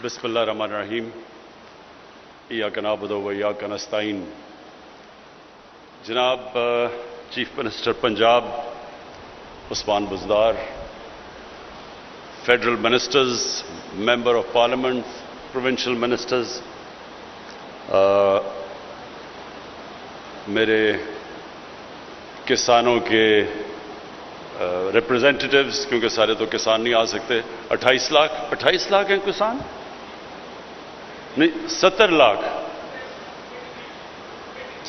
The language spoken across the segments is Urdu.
بسم اللہ الرحمن الرحیم ایاک نعبد و ایاک نستعین. جناب chief minister Punjab Usman Buzdar, federal ministers, member of parliament, provincial ministers, میرے کسانوں کے ریپرزینٹیٹیوز، کیونکہ سارے تو کسان نہیں آ سکتے. 28 لاکھ ہیں کسان، نہیں 70 لاکھ،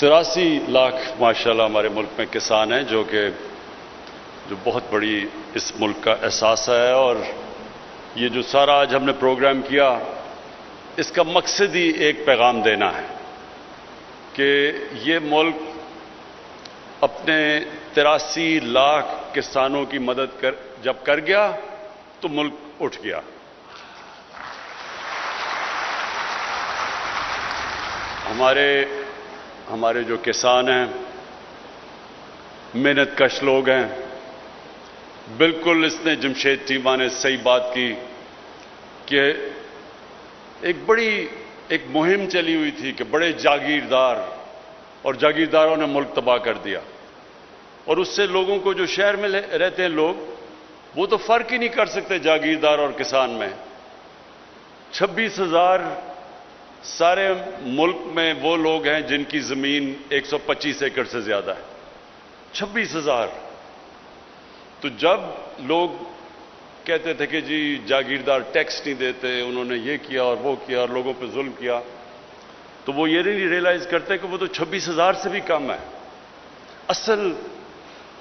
83 لاکھ ماشاءاللہ ہمارے ملک میں کسان ہیں، جو بہت بڑی اس ملک کا احساس ہے. اور یہ جو سارا آج ہم نے پروگرام کیا، اس کا مقصد ہی ایک پیغام دینا ہے کہ یہ ملک اپنے 83 لاکھ کسانوں کی مدد جب کر گیا تو ملک اٹھ گیا. ہمارے جو کسان ہیں محنت کش لوگ ہیں. بالکل اس نے جمشید چیمہ نے صحیح بات کی کہ ایک مہم چلی ہوئی تھی کہ بڑے جاگیردار اور جاگیرداروں نے ملک تباہ کر دیا، اور اس سے لوگوں کو جو شہر میں رہتے ہیں لوگ، وہ تو فرق ہی نہیں کر سکتے جاگیردار اور کسان میں. 26,000 سارے ملک میں وہ لوگ ہیں جن کی زمین 125 ایکڑ سے زیادہ ہے. 26,000. تو جب لوگ کہتے تھے کہ جی جاگیردار ٹیکس نہیں دیتے، انہوں نے یہ کیا اور وہ کیا اور لوگوں پہ ظلم کیا، تو وہ یہ نہیں ریئلائز کرتے کہ وہ تو 26,000 سے بھی کم ہے. اصل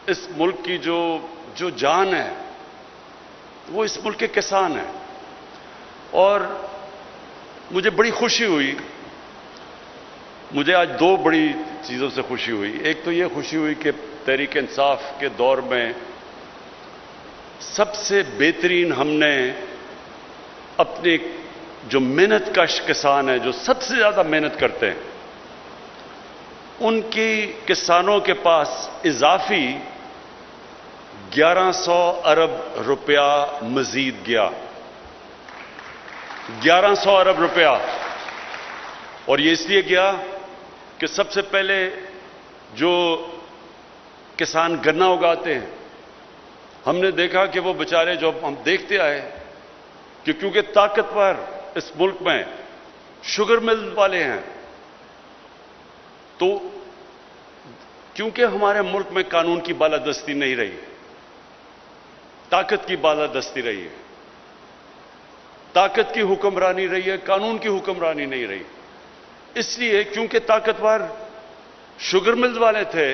اس ملک کی جو جان ہے وہ اس ملک کے کسان ہیں. اور مجھے بڑی خوشی ہوئی، مجھے آج 2 بڑی چیزوں سے خوشی ہوئی. ایک تو یہ خوشی ہوئی کہ تحریک انصاف کے دور میں سب سے بہترین ہم نے اپنے جو محنت کش کسان ہیں، جو سب سے زیادہ محنت کرتے ہیں، ان کی کسانوں کے پاس اضافی 1100 ارب روپیہ مزید گیا. 1100 ارب روپیہ. اور یہ اس لیے گیا کہ سب سے پہلے جو کسان گنا اگاتے ہیں، ہم نے دیکھا کہ وہ بیچارے، جو ہم دیکھتے آئے کہ کیونکہ طاقتور اس ملک میں شوگر مل والے ہیں، تو کیونکہ ہمارے ملک میں قانون کی بالادستی نہیں رہی، طاقت کی بالادستی رہی ہے، طاقت کی حکمرانی رہی ہے، قانون کی حکمرانی نہیں رہی. اس لیے کیونکہ طاقتور شوگر ملز والے تھے،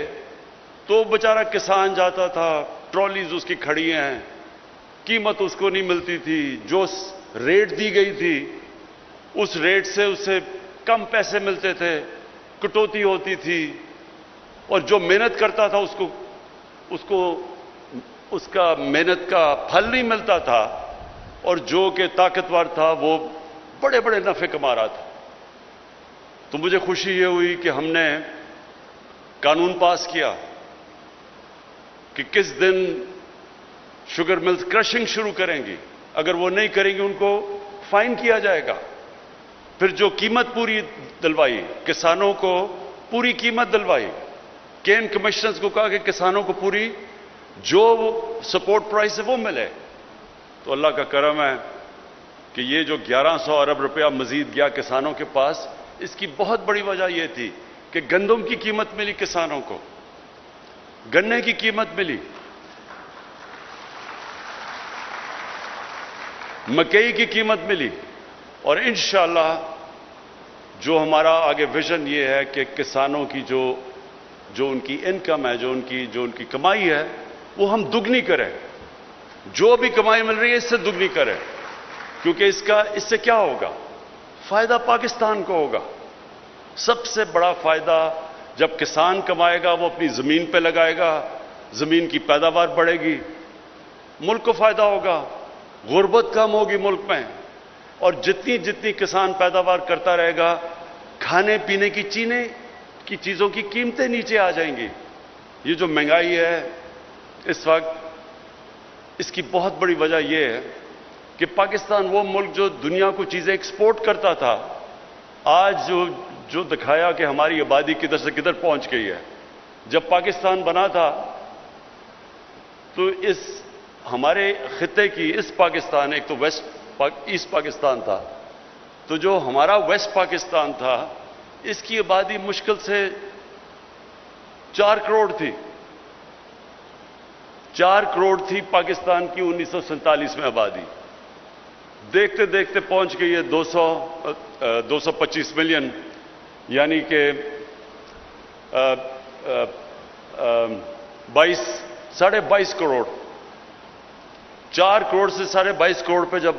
تو بیچارہ کسان جاتا تھا، ٹرالیز اس کی کھڑی ہیں، قیمت اس کو نہیں ملتی تھی، جو ریٹ دی گئی تھی اس ریٹ سے اسے کم پیسے ملتے تھے، کٹوتی ہوتی تھی، اور جو محنت کرتا تھا اس کو اس کا محنت کا پھل نہیں ملتا تھا، اور جو کہ طاقتور تھا وہ بڑے بڑے نفع کما رہا تھا. تو مجھے خوشی یہ ہوئی کہ ہم نے قانون پاس کیا کہ کس دن شوگر ملز کرشنگ شروع کریں گی. اگر وہ نہیں کریں گی ان کو فائن کیا جائے گا. پھر جو قیمت پوری دلوائی، کسانوں کو پوری قیمت دلوائی. کین کمشنرز کو کہا کہ کسانوں کو پوری جو سپورٹ پرائس ہے وہ ملے. تو اللہ کا کرم ہے کہ یہ جو 1100 ارب روپیہ مزید گیا کسانوں کے پاس، اس کی بہت بڑی وجہ یہ تھی کہ گندم کی قیمت ملی کسانوں کو، گنے کی قیمت ملی، مکئی کی قیمت ملی. اور انشاءاللہ جو ہمارا آگے ویژن یہ ہے کہ کسانوں کی جو ان کی انکم ہے، جو ان کی کمائی ہے، وہ ہم دگنی کریں. جو بھی کمائی مل رہی ہے اس سے دگنی کریں، کیونکہ اس سے کیا ہوگا؟ فائدہ پاکستان کو ہوگا. سب سے بڑا فائدہ جب کسان کمائے گا، وہ اپنی زمین پہ لگائے گا، زمین کی پیداوار بڑھے گی، ملک کو فائدہ ہوگا، غربت کم ہوگی ملک میں. اور جتنی کسان پیداوار کرتا رہے گا، کھانے پینے کی چیزوں کی قیمتیں نیچے آ جائیں گی. یہ جو مہنگائی ہے اس وقت، اس کی بہت بڑی وجہ یہ ہے کہ پاکستان وہ ملک جو دنیا کو چیزیں ایکسپورٹ کرتا تھا، آج جو دکھایا کہ ہماری آبادی کدھر سے کدھر پہنچ گئی ہے۔ جب پاکستان بنا تھا تو اس ہمارے خطے کی اس پاکستان، ایک تو ایسٹ پاکستان تھا، تو جو ہمارا ویسٹ پاکستان تھا اس کی آبادی مشکل سے 4 کروڑ تھی۔ 4 کروڑ تھی پاکستان کی 1947 میں آبادی، دیکھتے دیکھتے پہنچ گئی ہے 225 ملین، یعنی کہ 22.5 کروڑ۔ 4 کروڑ سے 22.5 کروڑ پہ جب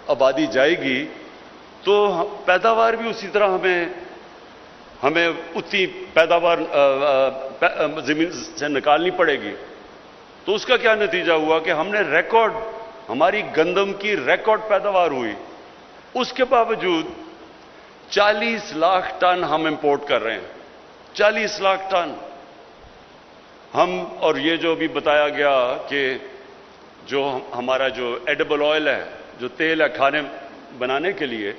آبادی جائے گی تو پیداوار بھی اسی طرح ہمیں اتنی پیداوار زمین سے نکالنی پڑے گی۔ تو اس کا کیا نتیجہ ہوا کہ ہم نے ہماری گندم کی ریکارڈ پیداوار ہوئی، اس کے باوجود 40 لاکھ ٹن ہم امپورٹ کر رہے ہیں۔ 40 لاکھ ٹن ہم، اور یہ جو بھی بتایا گیا کہ جو ہمارا جو ایڈیبل آئل ہے، جو تیل ہے کھانے بنانے کے لیے،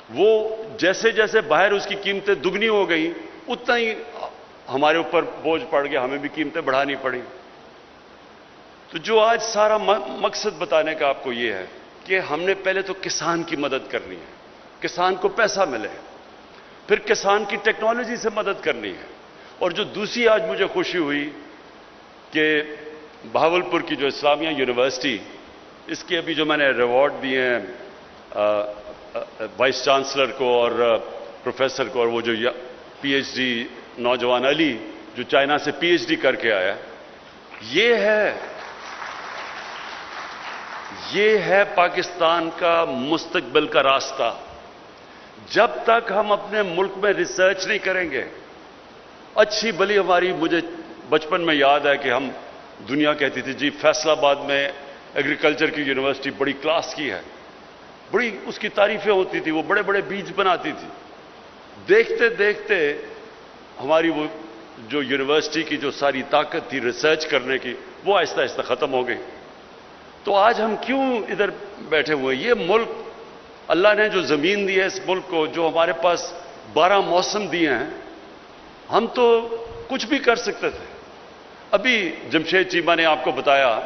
وہ جیسے جیسے باہر اس کی قیمتیں دگنی ہو گئی اتنا ہی ہمارے اوپر بوجھ پڑ گیا، ہمیں بھی قیمتیں بڑھانی پڑی۔ تو جو آج سارا مقصد بتانے کا آپ کو یہ ہے کہ ہم نے پہلے تو کسان کی مدد کرنی ہے، کسان کو پیسہ ملے، پھر کسان کی ٹیکنالوجی سے مدد کرنی ہے۔ اور جو دوسری آج مجھے خوشی ہوئی کہ بہاولپور کی جو اسلامیہ یونیورسٹی، اس کے ابھی جو میں نے ریوارڈ دیے ہیں وائس چانسلر کو اور پروفیسر کو، اور وہ جو پی ایچ ڈی نوجوان علی جو چائنا سے پی ایچ ڈی کر کے آیا، یہ ہے پاکستان کا مستقبل کا راستہ۔ جب تک ہم اپنے ملک میں ریسرچ نہیں کریں گے، اچھی بلی مجھے بچپن میں یاد ہے کہ ہم دنیا کہتی تھی جی فیصل آباد میں ایگریکلچر کی یونیورسٹی بڑی کلاس کی ہے، بڑی اس کی تعریفیں ہوتی تھی، وہ بڑے بڑے بیج بناتی تھی۔ دیکھتے دیکھتے ہماری وہ جو یونیورسٹی کی جو ساری طاقت تھی ریسرچ کرنے کی، وہ آہستہ آہستہ ختم ہو گئی۔ تو آج ہم کیوں ادھر بیٹھے ہوئے؟ یہ ملک، اللہ نے جو زمین دی ہے اس ملک کو، جو ہمارے پاس 12 موسم دیے ہیں، ہم تو کچھ بھی کر سکتے تھے۔ ابھی جمشید چیمہ نے آپ کو بتایا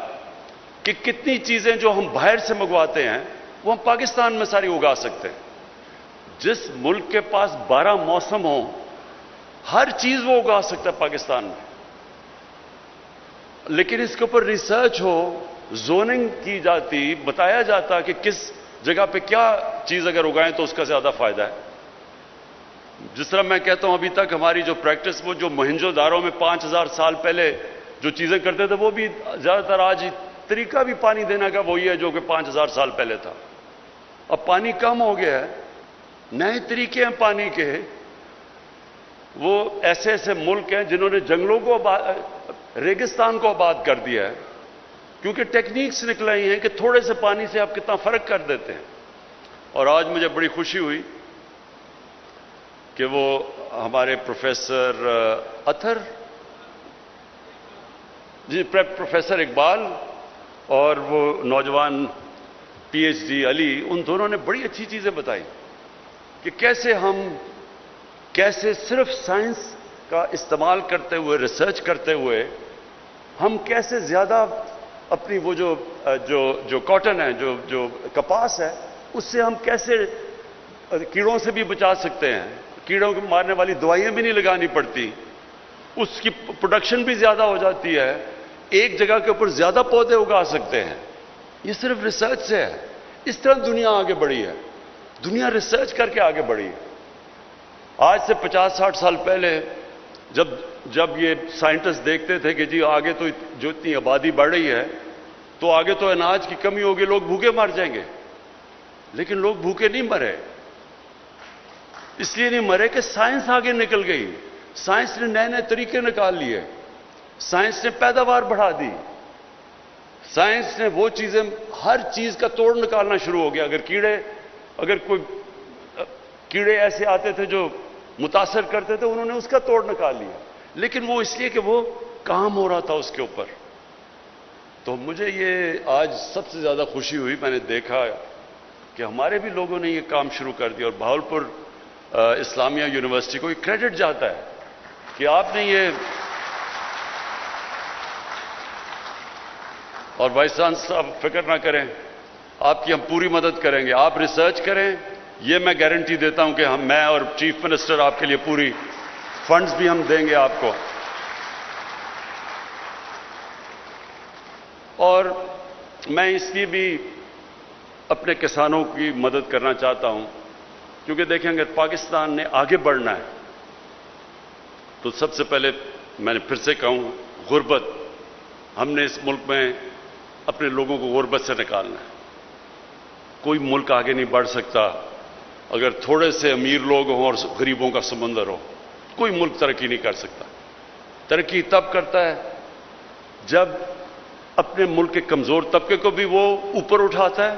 کہ کتنی چیزیں جو ہم باہر سے منگواتے ہیں وہ ہم پاکستان میں ساری اگا سکتے ہیں۔ جس ملک کے پاس 12 موسم ہوں، ہر چیز وہ اگا سکتا ہے پاکستان میں، لیکن اس کے اوپر ریسرچ ہو، زوننگ کی جاتی، بتایا جاتا کہ کس جگہ پہ کیا چیز اگر اگائیں تو اس کا زیادہ فائدہ ہے۔ جس طرح میں کہتا ہوں ابھی تک ہماری جو پریکٹس، وہ جو موہنجو دارو میں 5000 سال پہلے جو چیزیں کرتے تھے، وہ بھی زیادہ تر آج طریقہ بھی پانی دینے کا وہی ہے جو کہ 5000 سال پہلے تھا۔ اب پانی کم ہو گیا ہے، نئے طریقے ہیں پانی کے۔ وہ ایسے ایسے ملک ہیں جنہوں نے جنگلوں کو ریگستان کو آباد کر دیا ہے، کیونکہ ٹیکنیکس نکل آئی ہیں کہ تھوڑے سے پانی سے آپ کتنا فرق کر دیتے ہیں۔ اور آج مجھے بڑی خوشی ہوئی کہ وہ ہمارے پروفیسر اطہر جی، پروفیسر اقبال اور وہ نوجوان پی ایچ ڈی علی، ان دونوں نے بڑی اچھی چیزیں بتائی کہ کیسے صرف سائنس کا استعمال کرتے ہوئے، ریسرچ کرتے ہوئے، ہم کیسے زیادہ اپنی وہ جو کاٹن ہے، جو کپاس ہے، اس سے ہم کیسے کیڑوں سے بھی بچا سکتے ہیں، کیڑوں کو مارنے والی دوائیں بھی نہیں لگانی پڑتی، اس کی پروڈکشن بھی زیادہ ہو جاتی ہے، ایک جگہ کے اوپر زیادہ پودے اگا سکتے ہیں۔ یہ صرف ریسرچ سے ہے۔ اس طرح دنیا آگے بڑھی ہے، دنیا ریسرچ کر کے آگے بڑھی ہے۔ آج سے 50-60 سال پہلے جب یہ سائنٹسٹ دیکھتے تھے کہ جی آگے تو جو اتنی آبادی بڑھ رہی ہے تو آگے تو اناج کی کمی ہوگی، لوگ بھوکے مر جائیں گے، لیکن لوگ بھوکے نہیں مرے۔ اس لیے نہیں مرے کہ سائنس آگے نکل گئی، سائنس نے نئے نئے طریقے نکال لیے، سائنس نے پیداوار بڑھا دی، سائنس نے وہ چیزیں، ہر چیز کا توڑ نکالنا شروع ہو گیا۔ اگر کوئی کیڑے ایسے آتے تھے جو متاثر کرتے تھے، انہوں نے اس کا توڑ نکال لیا، لیکن وہ اس لیے کہ وہ کام ہو رہا تھا اس کے اوپر۔ تو تو مجھے یہ آج سب سے زیادہ خوشی ہوئی، میں نے دیکھا کہ ہمارے بھی لوگوں نے یہ کام شروع کر دیا، اور بہاولپور اسلامیہ یونیورسٹی کو یہ کریڈٹ جاتا ہے کہ آپ نے یہ، اور وائس چانسلر صاحب فکر نہ کریں، آپ کی ہم پوری مدد کریں گے، آپ ریسرچ کریں، یہ میں گارنٹی دیتا ہوں کہ میں اور چیف منسٹر آپ کے لیے پوری فنڈز بھی ہم دیں گے آپ کو۔ اور میں اس لیے بھی اپنے کسانوں کی مدد کرنا چاہتا ہوں، کیونکہ دیکھیں اگر پاکستان نے آگے بڑھنا ہے تو سب سے پہلے میں نے پھر سے کہوں، غربت، ہم نے اس ملک میں اپنے لوگوں کو غربت سے نکالنا ہے۔ کوئی ملک آگے نہیں بڑھ سکتا اگر تھوڑے سے امیر لوگ ہوں اور غریبوں کا سمندر ہو، کوئی ملک ترقی نہیں کر سکتا۔ ترقی تب کرتا ہے جب اپنے ملک کے کمزور طبقے کو بھی وہ اوپر اٹھاتا ہے۔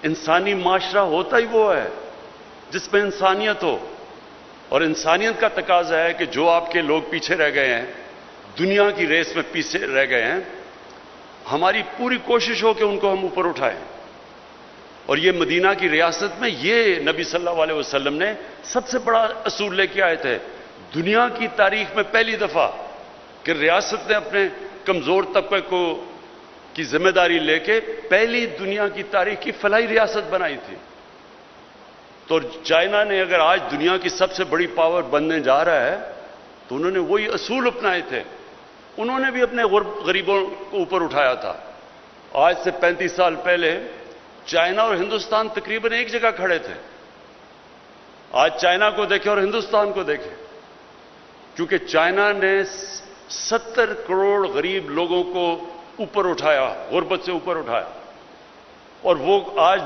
انسانی معاشرہ ہوتا ہی وہ ہے جس میں انسانیت ہو، اور انسانیت کا تقاضا ہے کہ جو آپ کے لوگ پیچھے رہ گئے ہیں، دنیا کی ریس میں پیچھے رہ گئے ہیں، ہماری پوری کوشش ہو کہ ان کو ہم اوپر اٹھائیں۔ اور یہ مدینہ کی ریاست میں یہ نبی صلی اللہ علیہ وسلم نے سب سے بڑا اصول لے کے آئے تھے، دنیا کی تاریخ میں پہلی دفعہ کہ ریاست نے اپنے کمزور طبقے کی ذمہ داری لے کے پہلی دنیا کی تاریخ کی فلاحی ریاست بنائی تھی۔ تو چائنا نے اگر آج دنیا کی سب سے بڑی پاور بننے جا رہا ہے تو انہوں نے وہی اصول اپنائے تھے، انہوں نے بھی اپنے غریبوں کو اوپر اٹھایا تھا۔ آج سے 35 سال پہلے چائنا اور ہندوستان تقریباً ایک جگہ کھڑے تھے۔ آج چائنا کو دیکھیں اور ہندوستان کو دیکھیں، کیونکہ چائنا نے 70 کروڑ غریب لوگوں کو اوپر اٹھایا، غربت سے اوپر اٹھایا، اور وہ آج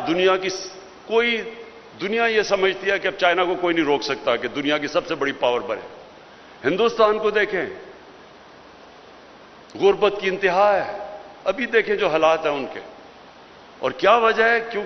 دنیا یہ سمجھتی ہے کہ اب چائنا کو کوئی نہیں روک سکتا کہ دنیا کی سب سے بڑی پاور بنے۔ ہندوستان کو دیکھیں، غربت کی انتہا ہے، ابھی دیکھیں جو حالات ہیں ان کے، اور کیا وجہ ہے؟ کیوں